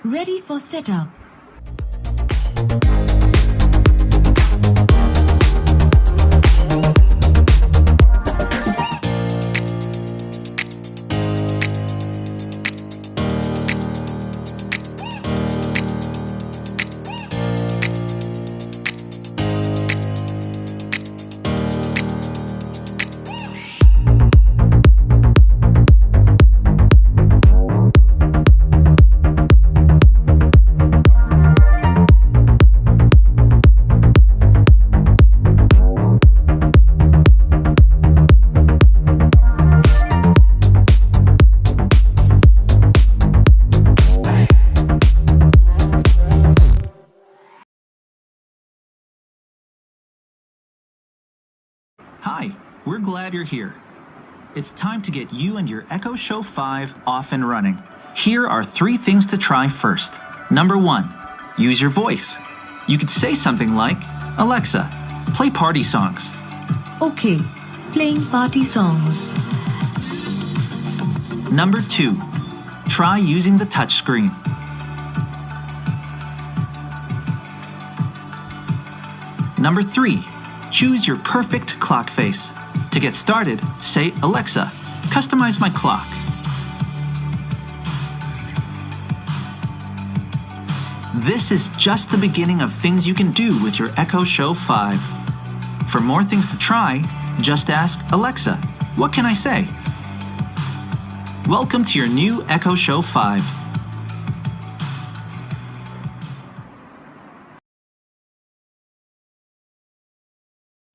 Ready for setup. Hi, we're glad you're here. It's time to get you and your Echo Show 5 off and running. Here are 3 things to try first. Number 1, use your voice. You could say something like, Alexa, play party songs. Okay, playing party songs. Number 2, try using the touchscreen. Number 3, choose your perfect clock face. To get started, say, Alexa, customize my clock. This is just the beginning of things you can do with your Echo Show 5. For more things to try, just ask, Alexa, what can I say? Welcome to your new Echo Show 5.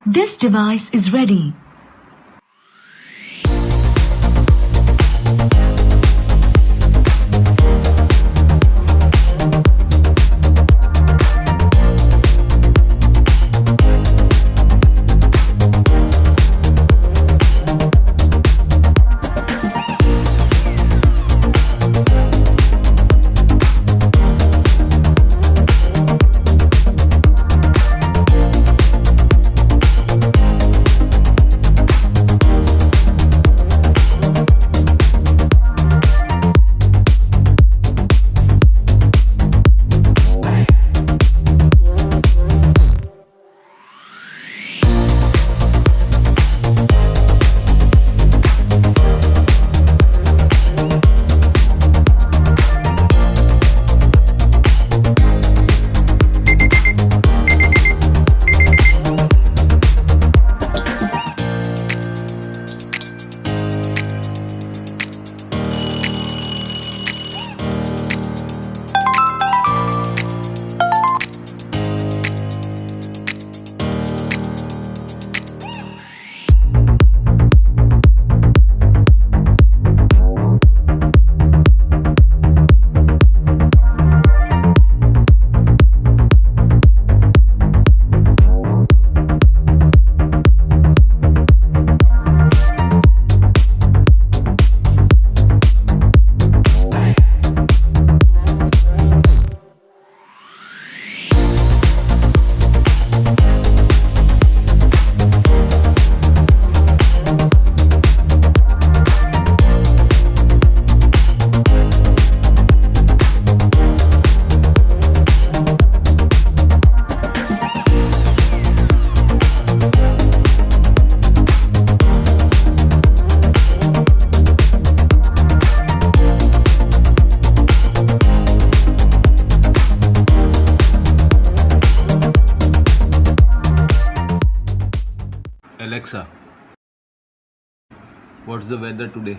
This device is ready. Alexa, what's the weather today?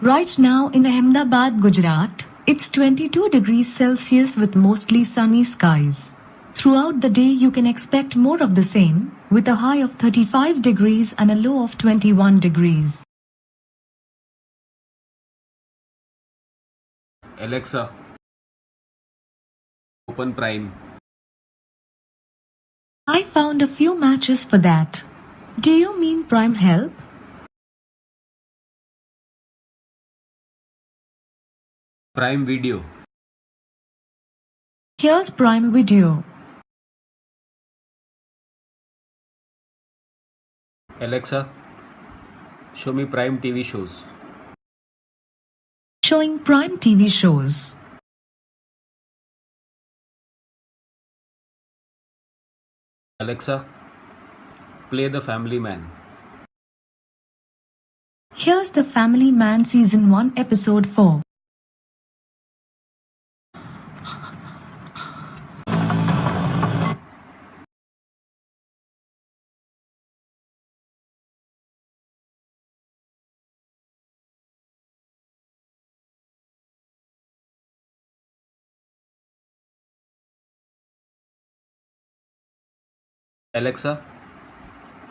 Right now in Ahmedabad, Gujarat, it's 22 degrees Celsius with mostly sunny skies. Throughout the day you can expect more of the same, with a high of 35 degrees and a low of 21 degrees. Alexa, open Prime. I found a few matches for that. Do you mean Prime Help? Prime Video. Here's Prime Video. Alexa, show me Prime TV shows. Showing prime TV shows. Alexa, play The Family Man. Here's The Family Man Season 1 Episode 4. Alexa,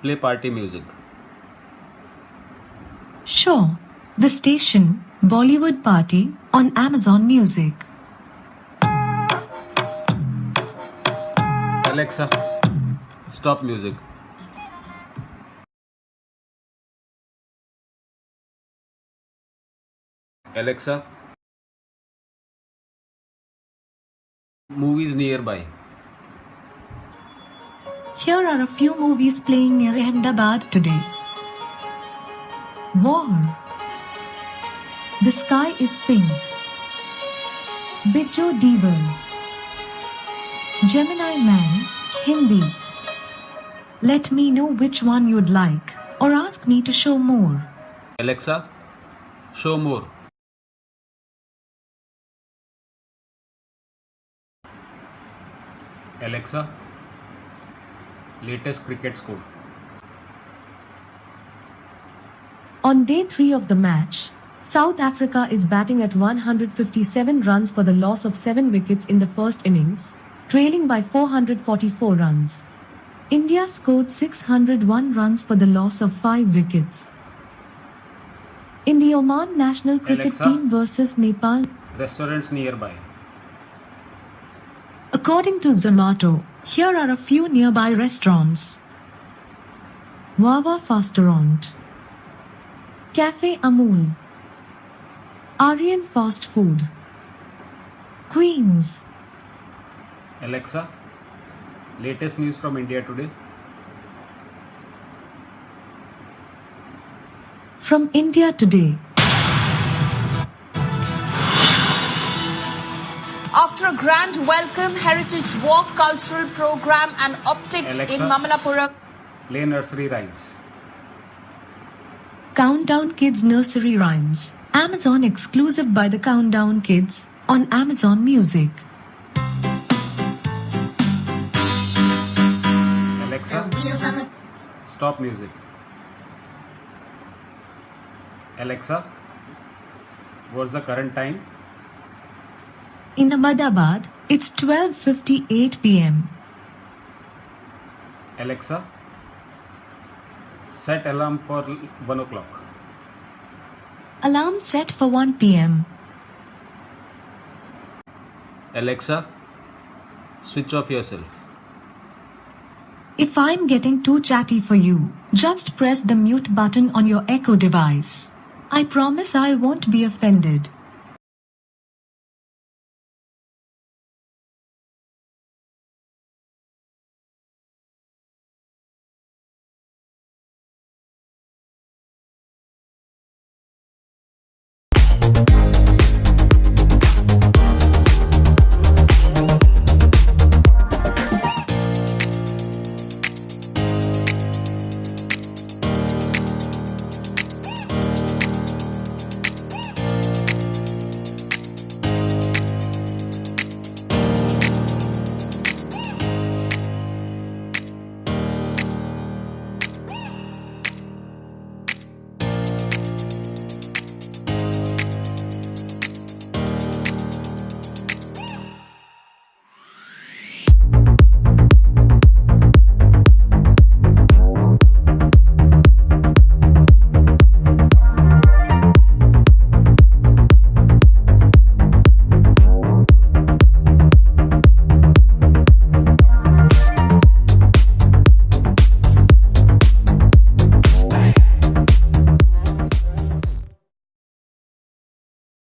play party music. Sure. The station, Bollywood Party, on Amazon Music. Alexa, stop music. Alexa, movies nearby. Here are a few movies playing near Ahmedabad today. War. The Sky is Pink. Bijo Divas. Gemini Man, Hindi. Let me know which one you'd like, or ask me to show more. Alexa, show more. Alexa, latest cricket score. On day 3 of the match, South Africa is batting at 157 runs for the loss of 7 wickets in the first innings, trailing by 444 runs. India scored 601 runs for the loss of 5 wickets. In the Oman national cricket Alexa, team versus Nepal, restaurants nearby. according to Zomato, here are a few nearby restaurants. Wawa Fastaurant, Cafe Amul, Aryan Fast Food, Queens. Alexa, latest news from India today. From India Today. After a grand welcome, heritage walk, cultural program and optics Alexa, in Mamalapura. play nursery rhymes. Countdown Kids Nursery Rhymes. Amazon exclusive by the Countdown Kids on Amazon Music. Alexa, stop music. Alexa, what's the current time? In Ahmedabad, it's 12:58 p.m. Alexa, set alarm for 1 o'clock. Alarm set for 1 p.m. Alexa, switch off yourself. If I'm getting too chatty for you, just press the mute button on your Echo device. I promise I won't be offended.